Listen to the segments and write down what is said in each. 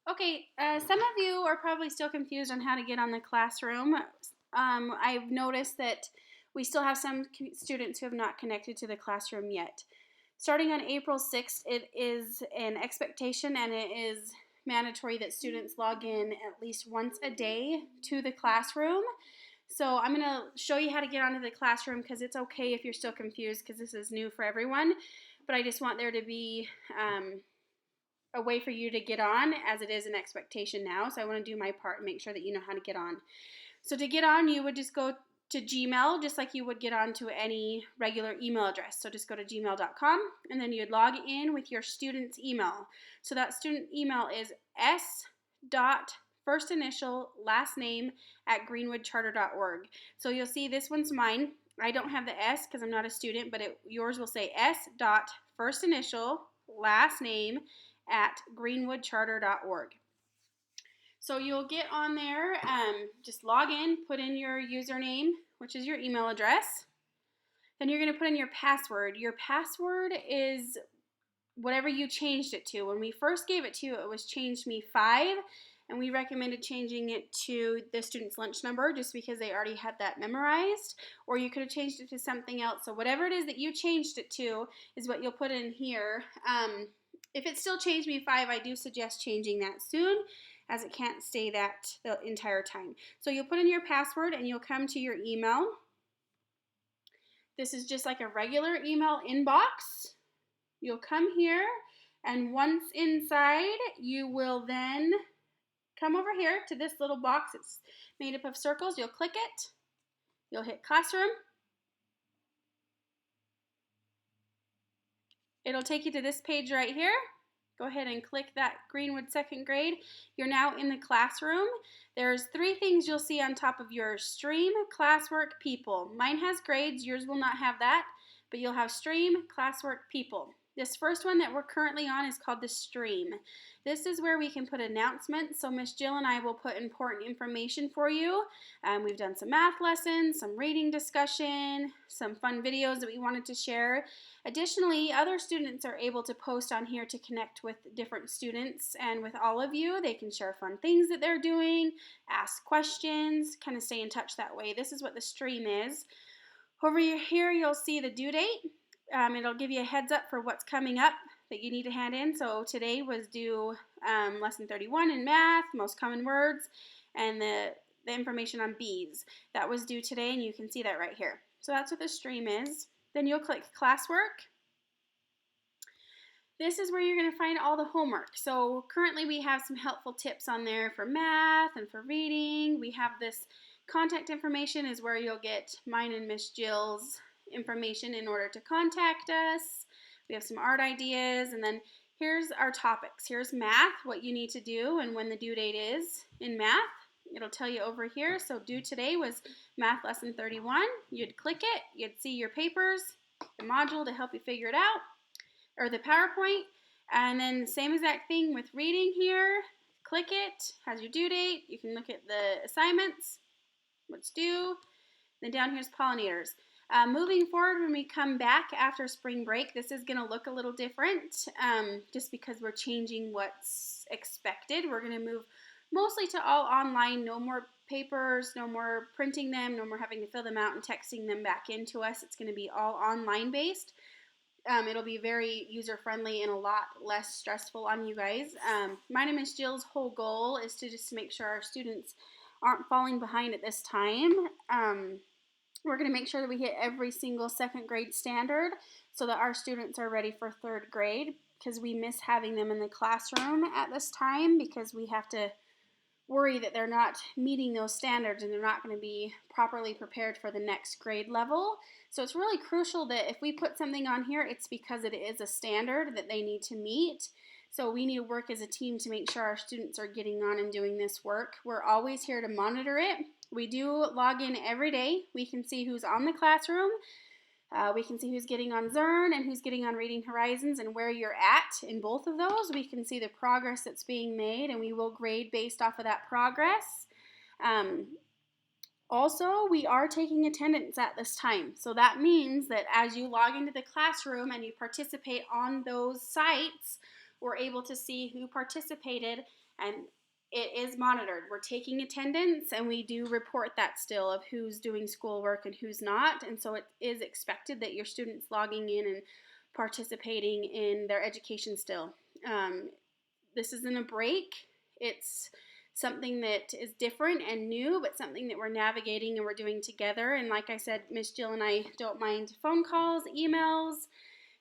Okay, some of you are probably still confused on how to get on the classroom. I've noticed that we still have some students who have not connected to the classroom yet. Starting on April 6th, it is an expectation and it is mandatory that students log in at least once a day to the classroom. So I'm going to show you how to get onto the classroom because it's okay if you're still confused because this is new for everyone. But I just want there to be a way for you to get on as it is an expectation now. So I want to do my part and make sure that you know how to get on. So to get on, you would just go to Gmail just like you would get on to any regular email address. So just go to gmail.com and then you'd log in with your student's email. So that student email is s.first initial last name at greenwoodcharter.org. So you'll see this one's mine. I don't have the S because I'm not a student, but yours will say s.first initial last name at greenwoodcharter.org. So you'll get on there, just log in, put in your username, which is your email address. Then you're going to put in your password. Your password is whatever you changed it to. When we first gave it to you, it was changed me 5, and we recommended changing it to the student's lunch number just because they already had that memorized, or you could have changed it to something else. So whatever it is that you changed it to is what you'll put in here. If it still changed me 5, I do suggest changing that soon as it can't stay that the entire time. So you'll put in your password and you'll come to your email. This is just like a regular email inbox. You'll come here and once inside, you will then come over here to this little box. It's made up of circles. You'll click it. You'll hit classroom. It'll take you to this page right here. Go ahead and click that Greenwood second grade. You're now in the classroom. There's 3 things you'll see on top of your stream, classwork, people. Mine has grades, yours will not have that, but you'll have stream, classwork, people. This first one that we're currently on is called the stream. This is where we can put announcements, so Miss Jill and I will put important information for you. We've done some math lessons, some reading discussion, some fun videos that we wanted to share. Additionally, other students are able to post on here to connect with different students and with all of you. They can share fun things that they're doing, ask questions, kind of stay in touch that way. This is what the stream is. Over here, you'll see the due date. It'll give you a heads up for what's coming up that you need to hand in. So today was due lesson 31 in math, most common words, and the information on bees. That was due today, and you can see that right here. So that's what the stream is. Then you'll click classwork. This is where you're going to find all the homework. So currently we have some helpful tips on there for math and for reading. We have this contact information is where you'll get mine and Miss Jill's information in order to contact us. We have some art ideas, and then here's our topics. Here's math, what you need to do and when the due date is in math. It'll tell you over here. So due today was math lesson 31. You'd click it, you'd see your papers, the module to help you figure it out, or the PowerPoint, and then the same exact thing with reading here. Click it, has your due date. You can look at the assignments, what's due. Then down here's pollinators. Moving forward, when we come back after spring break, this is going to look a little different just because we're changing what's expected. We're going to move mostly to all online, no more papers, no more printing them, no more having to fill them out and texting them back into us. It's going to be all online based. It'll be very user-friendly and a lot less stressful on you guys. Mine and Miss Jill's whole goal is to just make sure our students aren't falling behind at this time. We're going to make sure that we hit every single second grade standard so that our students are ready for third grade, because we miss having them in the classroom at this time because we have to worry that they're not meeting those standards and they're not going to be properly prepared for the next grade level. So it's really crucial that if we put something on here, it's because it is a standard that they need to meet. So we need to work as a team to make sure our students are getting on and doing this work. We're always here to monitor it. We do log in every day. We can see who's on the classroom. We can see who's getting on Zearn and who's getting on Reading Horizons and where you're at in both of those. We can see the progress that's being made, and we will grade based off of that progress. Also, we are taking attendance at this time. So that means that as you log into the classroom and you participate on those sites, we're able to see who participated, and it is monitored. We're taking attendance, and we do report that still of who's doing schoolwork and who's not. And so it is expected that your students logging in and participating in their education still. This isn't a break. It's something that is different and new, but something that we're navigating and we're doing together. And like I said, Miss Jill and I don't mind phone calls, emails.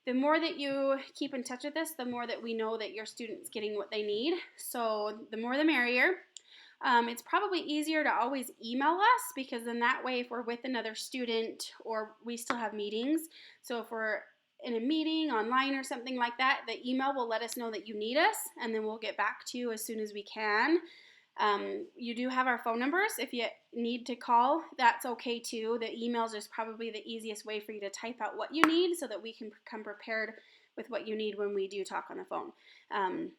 The more that you keep in touch with us, the more that we know that your student's getting what they need. So the more the merrier. It's probably easier to always email us, because in that way, if we're with another student or we still have meetings, so if we're in a meeting online or something like that, the email will let us know that you need us, and then we'll get back to you as soon as we can. You do have our phone numbers. If you need to call, that's okay too. The emails is probably the easiest way for you to type out what you need so that we can come prepared with what you need when we do talk on the phone.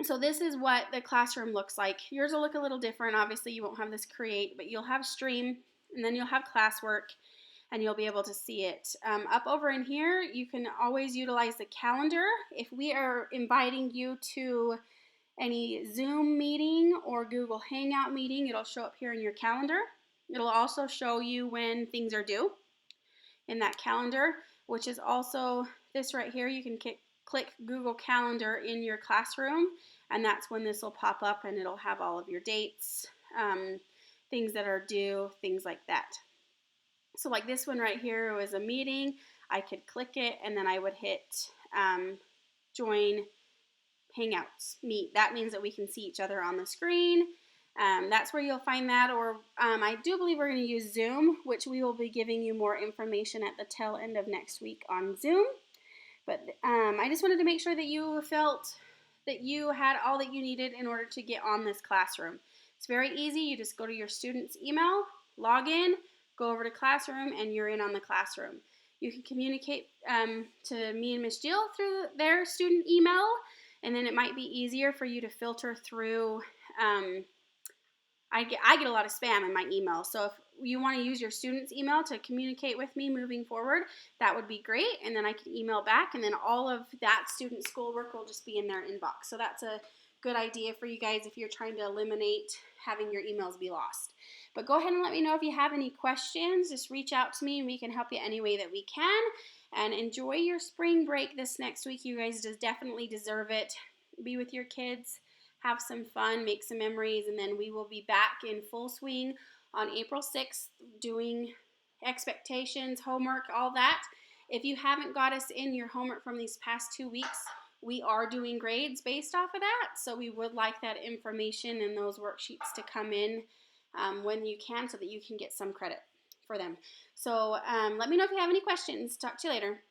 So this is what the classroom looks like. Yours will look a little different. Obviously, you won't have this create, but you'll have stream, and then you'll have classwork, and you'll be able to see it. Up over in here, you can always utilize the calendar. If we are inviting you to any Zoom meeting or Google Hangout meeting, it'll show up here in your calendar. It'll also show you when things are due in that calendar, which is also this right here. You can click Google Calendar in your classroom, and that's when this will pop up, and it'll have all of your dates, things that are due, things like that. So like this one right here was a meeting. I could click it, and then I would hit join Hangouts, meet. That means that we can see each other on the screen. That's where you'll find that, or I do believe we're going to use Zoom, which we will be giving you more information at the tail end of next week on Zoom. But I just wanted to make sure that you felt that you had all that you needed in order to get on this classroom. It's very easy. You just go to your student's email, log in, go over to Classroom, and you're in on the classroom. You can communicate to me and Miss Jill through their student email, and then it might be easier for you to filter through. I get a lot of spam in my email, so if you want to use your student's email to communicate with me moving forward, that would be great, and then I can email back, and then all of that student schoolwork will just be in their inbox. So that's a good idea for you guys if you're trying to eliminate having your emails be lost. But go ahead and let me know if you have any questions. Just reach out to me, and we can help you any way that we can. And enjoy your spring break this next week. You guys just definitely deserve it. Be with your kids, have some fun, make some memories, and then we will be back in full swing on April 6th doing expectations, homework, all that. If you haven't got us in your homework from these past 2 weeks, we are doing grades based off of that, so we would like that information and those worksheets to come in when you can, so that you can get some credit for them. So let me know if you have any questions. Talk to you later.